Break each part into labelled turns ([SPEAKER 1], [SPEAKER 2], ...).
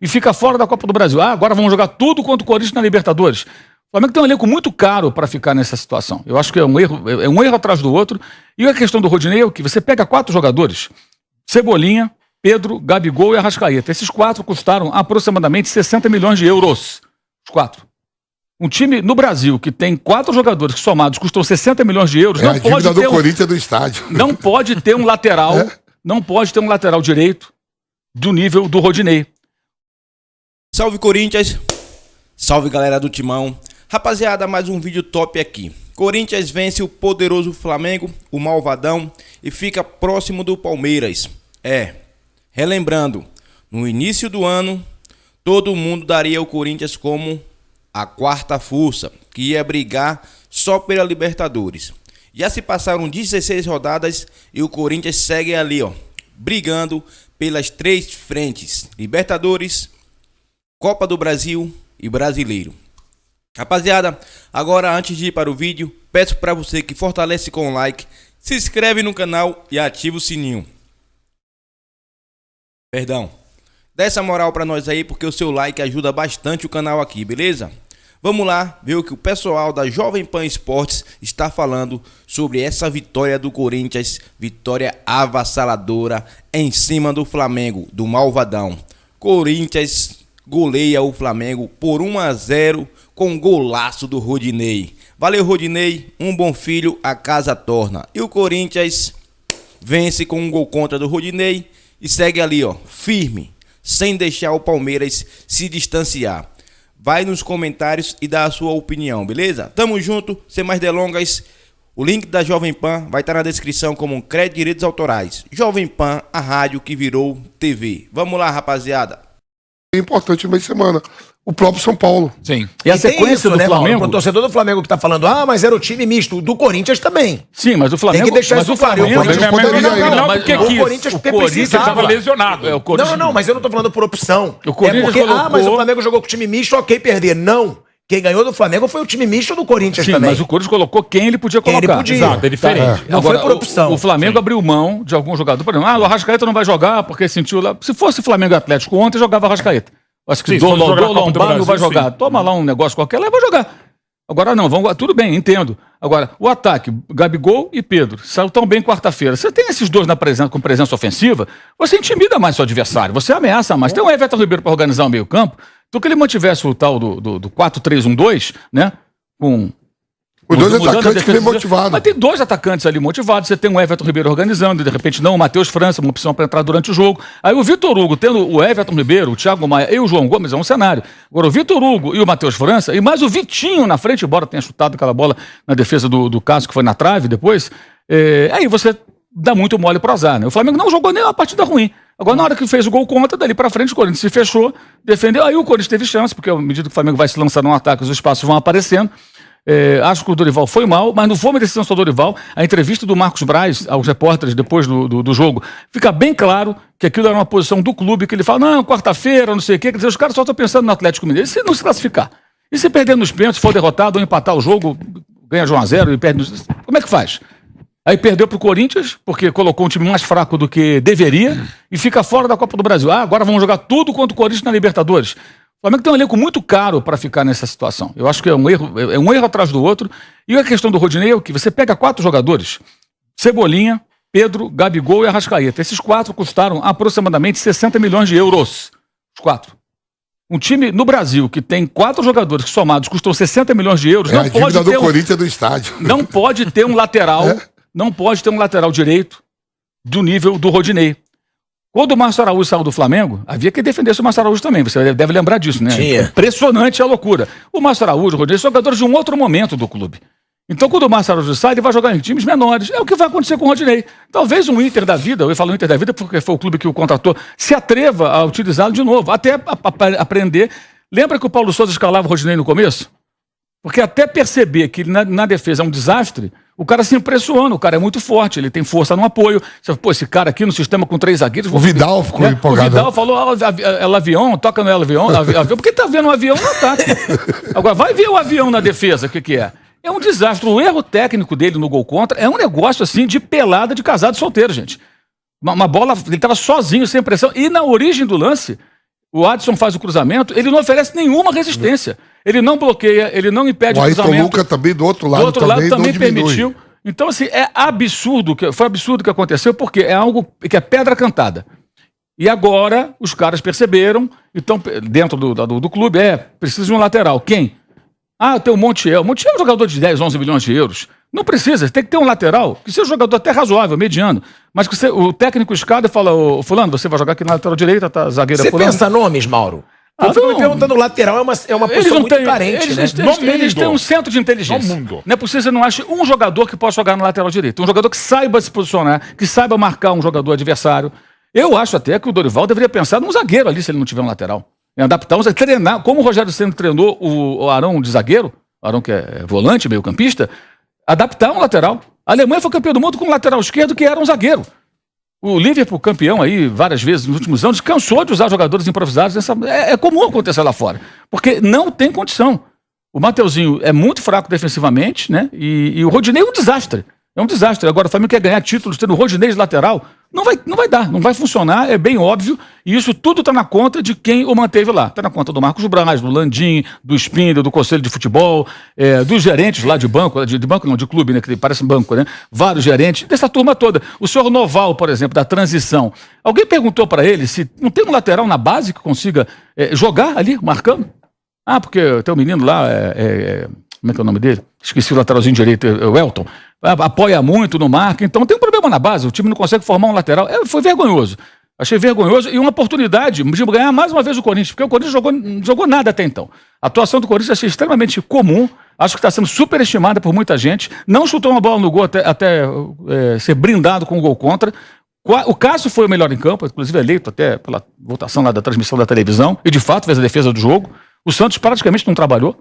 [SPEAKER 1] e fica fora da Copa do Brasil. Ah, agora vamos jogar tudo contra o Corinthians na Libertadores. O Flamengo tem um elenco muito caro para ficar nessa situação. Eu acho que é um erro atrás do outro. E a questão do Rodinei é o que? Você pega 4 jogadores, Cebolinha, Pedro, Gabigol e Arrascaeta. Esses 4 custaram aproximadamente 60 milhões de euros. Os 4. Um time no Brasil que tem 4 jogadores que somados custam 60 milhões de euros, não pode ter
[SPEAKER 2] Corinthians do estádio.
[SPEAKER 1] Não pode ter um lateral, não pode ter um lateral direito do nível do Rodinei.
[SPEAKER 3] Salve Corinthians, salve galera do Timão. Rapaziada, mais um vídeo top aqui. Corinthians vence o poderoso Flamengo, o malvadão, e fica próximo do Palmeiras. Relembrando, no início do ano, todo mundo daria o Corinthians como a quarta força, que ia brigar só pela Libertadores. Já se passaram 16 rodadas e o Corinthians segue ali, brigando pelas 3 frentes: Libertadores, Copa do Brasil e Brasileiro. Rapaziada, agora antes de ir para o vídeo, peço para você que fortalece com o like, se inscreve no canal e ativa o sininho. Dá essa moral para nós aí, porque o seu like ajuda bastante o canal aqui, beleza? Vamos lá ver o que o pessoal da Jovem Pan Esportes está falando sobre essa vitória do Corinthians, vitória avassaladora em cima do Flamengo, do malvadão. Corinthians goleia o Flamengo por 1-0 com golaço do Rodinei. Valeu, Rodinei, um bom filho a casa torna. E o Corinthians vence com um gol contra do Rodinei e segue ali, firme, sem deixar o Palmeiras se distanciar. Vai nos comentários e dá a sua opinião, beleza? Tamo junto, sem mais delongas. O link da Jovem Pan vai estar na descrição como crédito de direitos autorais. Jovem Pan, a rádio que virou TV. Vamos lá, rapaziada.
[SPEAKER 2] É importante no meio de semana. O próprio São Paulo.
[SPEAKER 1] Sim. E a sequência isso, do Flamengo...
[SPEAKER 4] O torcedor do Flamengo que tá falando, mas era o time misto. Do Corinthians também.
[SPEAKER 1] Sim, mas o Flamengo...
[SPEAKER 4] Tem que deixar isso claro.
[SPEAKER 1] O Corinthians
[SPEAKER 4] estava
[SPEAKER 1] lesionado.
[SPEAKER 4] Não, mas eu não tô falando por opção.
[SPEAKER 1] O Corinthians
[SPEAKER 4] mas o Flamengo jogou com o time misto, ok, perder. Não. Quem ganhou do Flamengo foi o time misto do Corinthians também.
[SPEAKER 1] Mas o Corinthians colocou quem ele podia colocar.
[SPEAKER 4] Ele podia.
[SPEAKER 1] Exato, é diferente.
[SPEAKER 4] Não
[SPEAKER 1] agora,
[SPEAKER 4] foi por opção.
[SPEAKER 1] O Flamengo abriu mão de algum jogador. Por exemplo, o Arrascaeta não vai jogar porque sentiu lá... Se fosse Flamengo e Atlético ontem, jogava Arrascaeta. Acho que Lombardo vai jogar. Toma lá um negócio qualquer, lá vai jogar. Agora não, tudo bem, entendo. Agora, o ataque, Gabigol e Pedro, saiu tão bem quarta-feira. Você tem esses dois com presença ofensiva, você intimida mais seu adversário, você ameaça mais. Tem o Everton Ribeiro para organizar o meio-campo, então que ele mantivesse o tal do 4-3-1-2, né? Com
[SPEAKER 2] os 2 atacantes bem motivados.
[SPEAKER 1] Mas tem 2 atacantes ali motivados. Você tem o Everton Ribeiro organizando, de repente não, o Matheus França, uma opção para entrar durante o jogo. Aí o Vitor Hugo, tendo o Everton Ribeiro, o Thiago Maia e o João Gomes, é um cenário. Agora o Vitor Hugo e o Matheus França, e mais o Vitinho na frente, embora tenha chutado aquela bola na defesa do Cássio, que foi na trave depois, aí você dá muito mole pro azar, né? O Flamengo não jogou nem uma partida ruim. Agora, na hora que fez o gol contra, dali pra frente, o Corinthians se fechou, defendeu. Aí o Corinthians teve chance, porque à medida que o Flamengo vai se lançando no ataque, os espaços vão aparecendo. Acho que o Dorival foi mal, mas não foi uma decisão só do Dorival. A entrevista do Marcos Braz aos repórteres depois do jogo, fica bem claro que aquilo era uma posição do clube, que ele fala, não, quarta-feira, não sei o quê. Quer dizer, os caras só estão pensando no Atlético Mineiro. E se não se classificar? E se perder nos pênaltis, for derrotado ou empatar o jogo, ganha de 1-0 e perde nos... Como é que faz? Aí perdeu pro Corinthians, porque colocou um time mais fraco do que deveria, e fica fora da Copa do Brasil. Agora vamos jogar tudo contra o Corinthians na Libertadores. O Flamengo tem um elenco muito caro para ficar nessa situação. Eu acho que é um erro atrás do outro. E a questão do Rodinei é o que? Você pega 4 jogadores, Cebolinha, Pedro, Gabigol e Arrascaeta. Esses 4 custaram aproximadamente 60 milhões de euros. Os 4. Um time no Brasil que tem 4 jogadores que somados custam 60 milhões de euros, não pode ter
[SPEAKER 2] Corinthians do estádio.
[SPEAKER 1] Não pode ter um lateral, não pode ter um lateral direito do nível do Rodinei. Quando o Márcio Araújo saiu do Flamengo, havia que defender o Márcio Araújo também. Você deve lembrar disso, né?
[SPEAKER 4] Tinha.
[SPEAKER 1] Impressionante a loucura. O Márcio Araújo, o Rodinei, são jogadores de um outro momento do clube. Então, quando o Márcio Araújo sai, ele vai jogar em times menores. É o que vai acontecer com o Rodinei. Talvez um Inter da vida, eu falo Inter da vida porque foi o clube que o contratou, se atreva a utilizá-lo de novo, até aprender. Lembra que o Paulo Souza escalava o Rodinei no começo? Porque até perceber que na defesa é um desastre, o cara se impressiona, o cara é muito forte, ele tem força no apoio. Você, pô, esse cara aqui no sistema com 3 zagueiros...
[SPEAKER 2] O Vidal ficou empolgado.
[SPEAKER 1] O Vidal falou, El avião, toca no El avião, porque tá vendo um avião no ataque. Agora, vai ver o avião na defesa, o que é? É um desastre. O erro técnico dele no gol contra é um negócio assim de pelada de casado solteiro, gente. Uma bola, ele estava sozinho, sem pressão. E na origem do lance, O Adson faz o cruzamento, ele não oferece nenhuma resistência. Ele não bloqueia, ele não impede o
[SPEAKER 2] Ayrton
[SPEAKER 1] cruzamento.
[SPEAKER 2] Lucas também do outro lado,
[SPEAKER 1] Do outro lado também
[SPEAKER 2] não diminui.
[SPEAKER 1] permitiu. Então, assim, é absurdo, foi absurdo o que aconteceu, porque é algo que é pedra cantada. E agora os caras perceberam, então, dentro do clube, precisa de um lateral. Quem? Tem o Montiel. O Montiel é um jogador de 10, 11 milhões de euros. Não precisa, tem que ter um lateral, que seja um jogador até razoável, mediano. Mas que o técnico escada e fala, fulano, você vai jogar aqui na lateral direita, tá zagueiro
[SPEAKER 4] Você
[SPEAKER 1] fulano.
[SPEAKER 4] pensa nomes, Mauro? Eu fico me perguntando, o lateral é uma posição muito carente, né?
[SPEAKER 1] Eles têm um centro de inteligência. Não é possível que você não ache um jogador que possa jogar no lateral direito. Um jogador que saiba se posicionar, que saiba marcar um jogador adversário. Eu acho até que o Dorival deveria pensar num zagueiro ali, se ele não tiver um lateral. Em adaptar, treinar. Como o Rogério Ceni treinou o Arão de zagueiro, o Arão que é volante, meio campista, adaptar um lateral. A Alemanha foi campeã do mundo com um lateral esquerdo que era um zagueiro. O Liverpool, campeão aí várias vezes nos últimos anos, cansou de usar jogadores improvisados. É comum acontecer lá fora, porque não tem condição. O Mateuzinho é muito fraco defensivamente, né? E o Rodinei é um desastre. É um desastre. Agora o Flamengo quer ganhar títulos tendo o Rodinei de lateral. Não vai dar, não vai funcionar, é bem óbvio. E isso tudo está na conta de quem o manteve lá. Está na conta do Marcos Braz, do Landim, do Spindler, do Conselho de Futebol, dos gerentes lá de banco, de banco não, de clube, né? Que parece banco, né? Vários gerentes, dessa turma toda. O senhor Noval, por exemplo, da transição. Alguém perguntou para ele se não tem um lateral na base que consiga jogar ali, marcando? Porque tem um menino lá, como é que é o nome dele? Esqueci o lateralzinho direito, o Elton. Apoia muito, não marca. Então tem um problema na base, o time não consegue formar um lateral. Foi vergonhoso. Achei vergonhoso e uma oportunidade de ganhar mais uma vez o Corinthians, porque o Corinthians não jogou nada até então. A atuação do Corinthians achei extremamente comum, acho que está sendo superestimada por muita gente. Não chutou uma bola no gol até ser brindado com um gol contra. O Cássio foi o melhor em campo, inclusive eleito até pela votação lá da transmissão da televisão, e de fato fez a defesa do jogo. O Santos praticamente não trabalhou.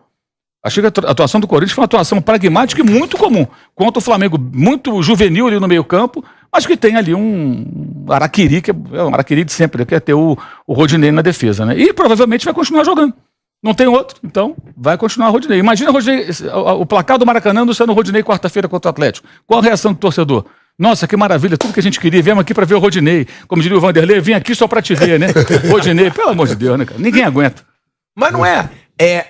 [SPEAKER 1] Achei que a atuação do Corinthians foi uma atuação pragmática e muito comum. Contra o Flamengo, muito juvenil ali no meio campo, mas que tem ali um araquiri, que é um araquiri de sempre, que é ter o Rodinei na defesa, né? E provavelmente vai continuar jogando. Não tem outro, então vai continuar o Rodinei. Imagina o placar do Maracanã do sendo o Rodinei quarta-feira contra o Atlético. Qual a reação do torcedor? Nossa, que maravilha, tudo que a gente queria. Viemos aqui para ver o Rodinei. Como diria o Vanderlei, vim aqui só para te ver, né? Rodinei, pelo amor de Deus, né, cara? Ninguém aguenta.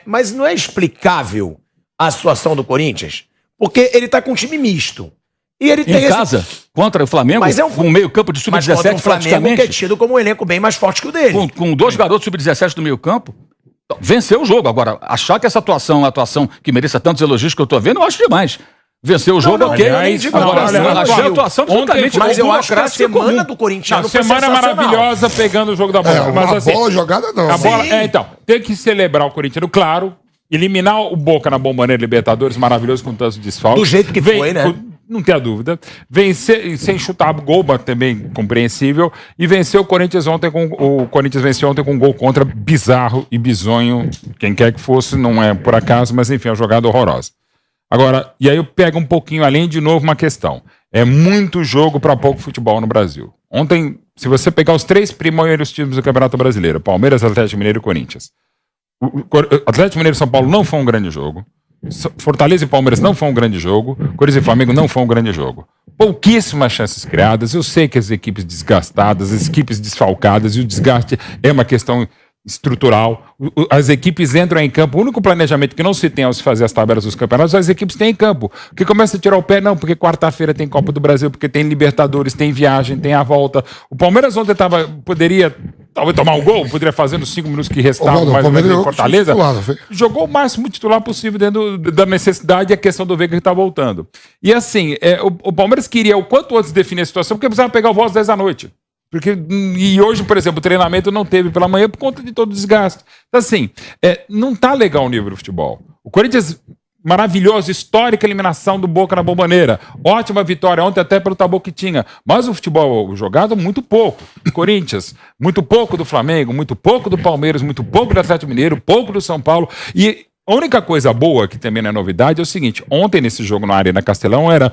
[SPEAKER 4] Mas não é explicável a situação do Corinthians? Porque ele tá com um time misto. E ele tem
[SPEAKER 1] casa, contra o Flamengo, com um meio campo de sub-17
[SPEAKER 4] Flamengo, que é tido como um elenco bem mais forte que o dele.
[SPEAKER 1] Com dois garotos sub-17 do meio campo, venceu o jogo. Agora, achar que essa atuação é uma atuação que mereça tantos elogios que eu tô vendo, eu acho demais. Venceu o jogo, ok. Agora, achei a atuação absolutamente.
[SPEAKER 4] Mas eu acho que a semana do Corinthians
[SPEAKER 5] foi semana maravilhosa pegando o jogo da bola.
[SPEAKER 2] Mas bola jogada não.
[SPEAKER 5] A bola, então, tem que celebrar o Corinthians, claro. Eliminar o Boca na Bomboneira Libertadores, maravilhoso com tantos desfalques.
[SPEAKER 4] Do jeito que foi, né?
[SPEAKER 5] Não tem a dúvida. Vencer sem chutar gol, também compreensível. E vencer o Corinthians ontem o Corinthians venceu ontem com um gol contra bizarro e bizonho. Quem quer que fosse, não é por acaso, mas enfim, é uma jogada horrorosa. Agora, e aí eu pego um pouquinho além, de novo, uma questão. É muito jogo para pouco futebol no Brasil. Ontem, se você pegar os 3 primeiros times do Campeonato Brasileiro, Palmeiras, Atlético Mineiro e Corinthians. O Atlético Mineiro e São Paulo não foi um grande jogo. Fortaleza e Palmeiras não foi um grande jogo. Corinthians e Flamengo não foi um grande jogo. Pouquíssimas chances criadas. Eu sei que as equipes desgastadas, as equipes desfalcadas, e o desgaste é uma questão estrutural. As equipes entram em campo. O único planejamento que não se tem ao se fazer as tabelas dos campeonatos, as equipes têm em campo. Porque começa a tirar o pé, não, porque quarta-feira tem Copa do Brasil, porque tem Libertadores, tem viagem, tem a volta. O Palmeiras ontem poderia talvez tomar um gol, poderia fazer nos 5 minutos que restavam, mais ou menos em Fortaleza. Jogou o máximo titular possível dentro da necessidade e a questão do Veiga que está voltando. E assim, o Palmeiras queria o quanto antes definir a situação, porque precisava pegar o voo às 10 da noite. E hoje, por exemplo, o treinamento não teve pela manhã por conta de todo o desgaste. Então, assim, não tá legal o nível do futebol. O Corinthians, maravilhoso, histórica eliminação do Boca na Bomboneira. Ótima vitória ontem até pelo tabu que tinha. Mas o futebol jogado, muito pouco. Corinthians, muito pouco do Flamengo, muito pouco do Palmeiras, muito pouco do Atlético Mineiro, pouco do São Paulo. E a única coisa boa, que também não é novidade, é o seguinte. Ontem, nesse jogo na Arena Castelão, era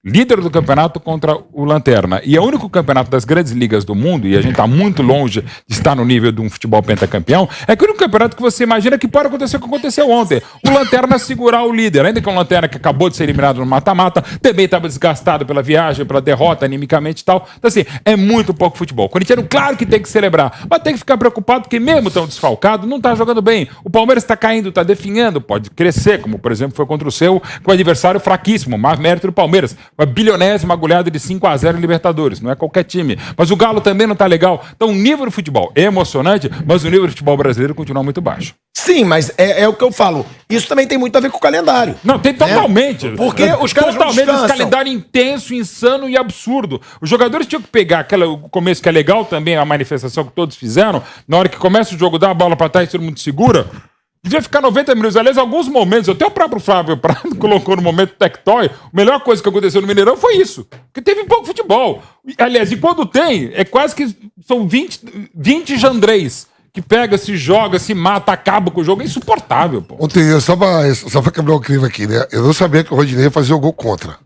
[SPEAKER 5] líder do campeonato contra o Lanterna. E é o único campeonato das grandes ligas do mundo, e a gente está muito longe de estar no nível de um futebol pentacampeão, é que o único campeonato que você imagina que pode acontecer o que aconteceu ontem. O Lanterna segurar o líder, ainda que o Lanterna que acabou de ser eliminado no mata-mata, também estava desgastado pela viagem, pela derrota, animicamente e tal. Então assim, é muito pouco futebol. O corintiano, claro que tem que celebrar, mas tem que ficar preocupado porque mesmo tão desfalcado, não está jogando bem. O Palmeiras está caindo, está definhando, pode crescer, como por exemplo foi contra o seu, com o adversário fraquíssimo, mais mérito do Palmeiras. A bilionésima goleada de 5-0 em Libertadores, não é qualquer time. Mas o Galo também não tá legal. Então o nível do futebol é emocionante, mas o nível do futebol brasileiro continua muito baixo.
[SPEAKER 4] Sim, mas é o que eu falo. Isso também tem muito a ver com o calendário.
[SPEAKER 5] Não, tem totalmente.
[SPEAKER 4] Porque os caras não
[SPEAKER 5] totalmente esse
[SPEAKER 4] descansam.
[SPEAKER 5] calendário intenso, insano e absurdo. Os jogadores tinham que pegar o começo que é legal também, a manifestação que todos fizeram. Na hora que começa o jogo, dá a bola pra trás, todo mundo segura. Devia ficar 90 minutos. Aliás, alguns momentos, até o próprio Flávio Prado colocou no momento Tectoy, a melhor coisa que aconteceu no Mineirão foi isso. Porque teve pouco futebol. Aliás, e quando tem, é quase que são 20 Jandrés que pega, se joga, se mata, acaba com o jogo. É insuportável, pô.
[SPEAKER 2] Ontem, só pra quebrar o clima aqui, né? Eu não sabia que o Rodinei ia fazer o gol contra.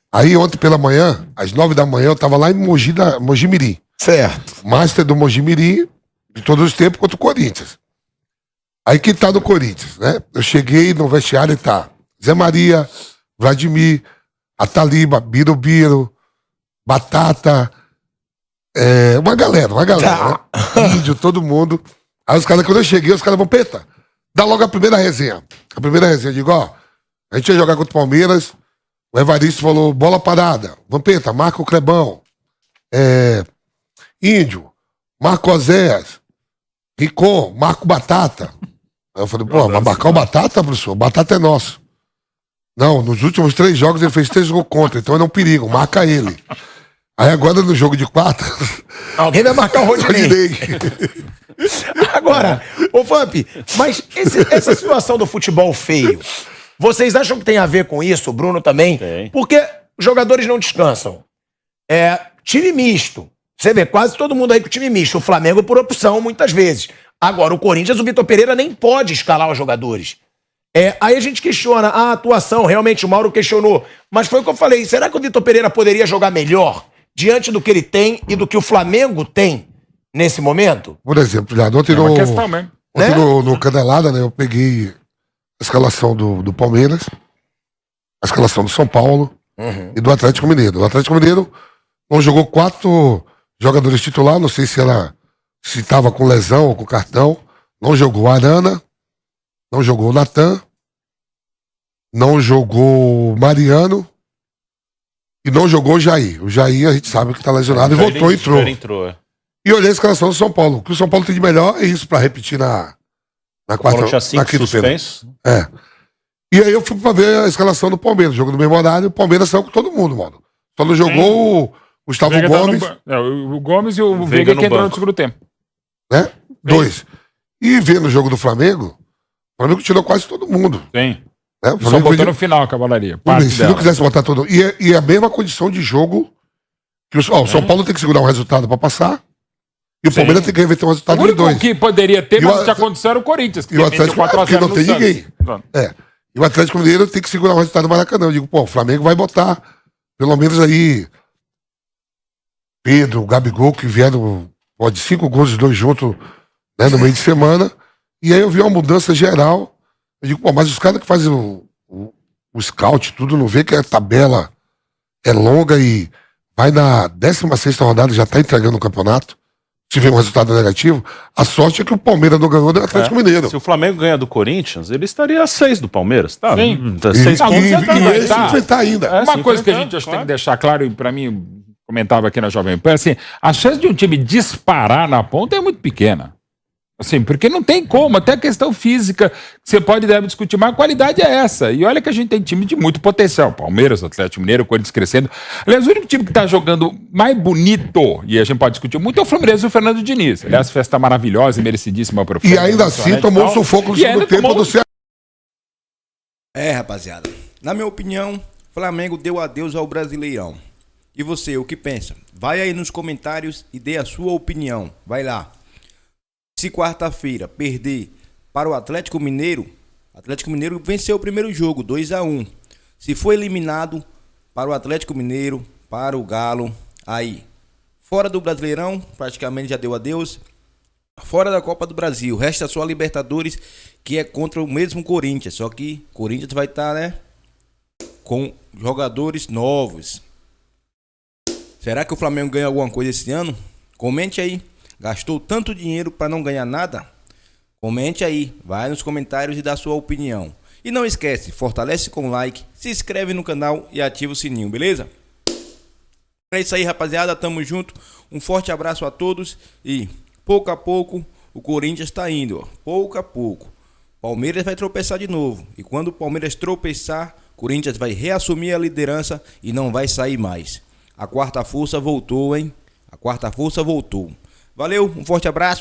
[SPEAKER 2] Aí ontem pela manhã, às 9 da manhã, eu tava lá em Mogi Mirim.
[SPEAKER 4] Certo.
[SPEAKER 2] Master do Mogi Mirim, de todos os tempos, contra o Corinthians. Aí quem tá no Corinthians, né? Eu cheguei no vestiário e tá Zé Maria, Vladimir, Ataliba, Birubiru, Batata, uma galera, né? Índio, todo mundo. Aí os caras, quando eu cheguei, os caras vão, Peta, dá logo a primeira resenha. A primeira resenha, eu digo, ó, a gente ia jogar contra o Palmeiras, o Evaristo falou, bola parada, Vampeta, marca o Clebão, Índio, Marco Oséias, Ricon, Marco Batata. Aí eu falei, pô, mas marcar o Batata, professor? O Batata é nosso. Não, nos últimos 3 jogos ele fez 3 gols contra, então ele é um perigo, marca ele. Aí agora no jogo de quarta...
[SPEAKER 4] Alguém vai marcar o Rodinei. Agora, ô Vamp, mas essa situação do futebol feio, vocês acham que tem a ver com isso, o Bruno também?
[SPEAKER 6] Tem.
[SPEAKER 4] Porque os jogadores não descansam. Time misto. Você vê, quase todo mundo aí com time misto. O Flamengo por opção, muitas vezes. Agora, o Corinthians, o Vitor Pereira nem pode escalar os jogadores. Aí a gente questiona a atuação, realmente o Mauro questionou. Mas foi o que eu falei, será que o Vitor Pereira poderia jogar melhor diante do que ele tem e do que o Flamengo tem nesse momento?
[SPEAKER 2] Por exemplo, já ontem
[SPEAKER 5] É uma questão mesmo.
[SPEAKER 2] ontem no Canelada, né, eu peguei a escalação do Palmeiras, a escalação do São Paulo e do Atlético Mineiro. O Atlético Mineiro não jogou 4 jogadores titulares, não sei se estava com lesão ou com cartão. Não jogou o Arana, não jogou o Natan, não jogou o Mariano e não jogou o Jair. O Jair a gente sabe que está lesionado e voltou e entrou. E olhei a escalação do São Paulo. O que o São Paulo tem de melhor é isso, para repetir na quarta,
[SPEAKER 6] Tinha 5
[SPEAKER 2] na quinta-feira.
[SPEAKER 6] suspensos.
[SPEAKER 2] E aí eu fui pra ver a escalação do Palmeiras, jogo do mesmo horário, o Palmeiras saiu com todo mundo, mano. Só não jogou o Gustavo
[SPEAKER 5] Veiga tá
[SPEAKER 2] Gomes,
[SPEAKER 5] o Gomes e o
[SPEAKER 6] Veiga
[SPEAKER 5] Veiga
[SPEAKER 6] no
[SPEAKER 5] que entrou no
[SPEAKER 6] banco.
[SPEAKER 5] segundo tempo.
[SPEAKER 2] né? 2. E vendo o jogo do Flamengo, o Flamengo tirou quase todo mundo.
[SPEAKER 5] Tem.
[SPEAKER 2] Né? O
[SPEAKER 5] Só
[SPEAKER 2] Flamengo
[SPEAKER 5] botou
[SPEAKER 2] fez-
[SPEAKER 5] no final a cavalaria.
[SPEAKER 2] Tudo
[SPEAKER 5] Parte
[SPEAKER 2] bem, se
[SPEAKER 5] dela.
[SPEAKER 2] não quisesse botar todo. E é a mesma condição de jogo que o São Paulo tem que segurar um resultado pra passar. E o Palmeiras tem que reverter um
[SPEAKER 5] O
[SPEAKER 2] resultado de
[SPEAKER 5] único
[SPEAKER 2] 2.
[SPEAKER 5] que poderia ter,
[SPEAKER 2] E
[SPEAKER 5] mas
[SPEAKER 2] o
[SPEAKER 5] não tinha
[SPEAKER 2] Atlético-
[SPEAKER 5] acontecido era o Corinthians, que
[SPEAKER 2] E o
[SPEAKER 5] meteu
[SPEAKER 2] Atlético,
[SPEAKER 5] 4 a 0
[SPEAKER 2] porque não
[SPEAKER 5] no
[SPEAKER 2] tem
[SPEAKER 5] Santos.
[SPEAKER 2] ninguém.
[SPEAKER 5] Pronto.
[SPEAKER 2] E o Atlético Mineiro tem que segurar o resultado do Maracanã. Eu digo, pô, o Flamengo vai botar pelo menos aí Pedro, Gabigol, que vieram de 5 gols os dois juntos, né, no meio de semana. E aí eu vi uma mudança geral. Eu digo, pô, mas os caras que fazem o scout, tudo, não vê que a tabela é longa e vai na 16ª rodada, já tá entregando o campeonato. Se vê um resultado negativo, a sorte é que o Palmeiras não ganhou do Atlético Mineiro.
[SPEAKER 6] Se o Flamengo ganha do Corinthians, ele estaria a 6 do Palmeiras. Tá?
[SPEAKER 5] Sim.
[SPEAKER 6] Tá
[SPEAKER 2] E,
[SPEAKER 6] 6
[SPEAKER 5] Não,
[SPEAKER 6] pontos.
[SPEAKER 2] e,
[SPEAKER 5] você tá-
[SPEAKER 2] e
[SPEAKER 5] vai
[SPEAKER 2] esse
[SPEAKER 5] tá.
[SPEAKER 2] enfrentar ainda.
[SPEAKER 5] Uma
[SPEAKER 6] se
[SPEAKER 5] coisa que a
[SPEAKER 6] enfrentando,
[SPEAKER 5] gente acho que tem
[SPEAKER 6] claro.
[SPEAKER 5] que deixar claro, e pra mim, comentava aqui na Jovem Pan, assim, a chance de um time disparar na ponta é muito pequena. Assim, porque não tem como, até a questão física, que você pode e deve discutir, mas a qualidade é essa. E olha que a gente tem time de muito potencial. Palmeiras, Atlético Mineiro, Corinthians crescendo. Aliás, o único time que tá jogando mais bonito, e a gente pode discutir muito, é o Fluminense e o Fernando Diniz. Aliás, festa maravilhosa e merecidíssima pro
[SPEAKER 2] E ainda assim tomou um sufoco no
[SPEAKER 5] E ainda
[SPEAKER 2] segundo tempo
[SPEAKER 5] tomou-
[SPEAKER 2] do Ceará.
[SPEAKER 3] Rapaziada. Na minha opinião, Flamengo deu adeus ao Brasileirão. E você, o que pensa? Vai aí nos comentários e dê a sua opinião. Vai lá. Se quarta-feira perder para o Atlético Mineiro venceu o primeiro jogo, 2-1. Se for eliminado para o Atlético Mineiro, para o Galo. Aí, fora do Brasileirão, praticamente já deu adeus. Fora da Copa do Brasil, resta só a Libertadores, que é contra o mesmo Corinthians. Só que o Corinthians vai estar, né, com jogadores novos. Será que o Flamengo ganha alguma coisa esse ano? Comente aí. Gastou tanto dinheiro para não ganhar nada? Comente aí, vai nos comentários e dá sua opinião. E não esquece, fortalece com like, se inscreve no canal e ativa o sininho, beleza? É isso aí, rapaziada, tamo junto. Um forte abraço a todos e pouco a pouco o Corinthians tá indo, ó. Pouco a pouco. Palmeiras vai tropeçar de novo. E quando o Palmeiras tropeçar, o Corinthians vai reassumir a liderança e não vai sair mais. A quarta força voltou, hein? A quarta força voltou. Valeu, um forte abraço.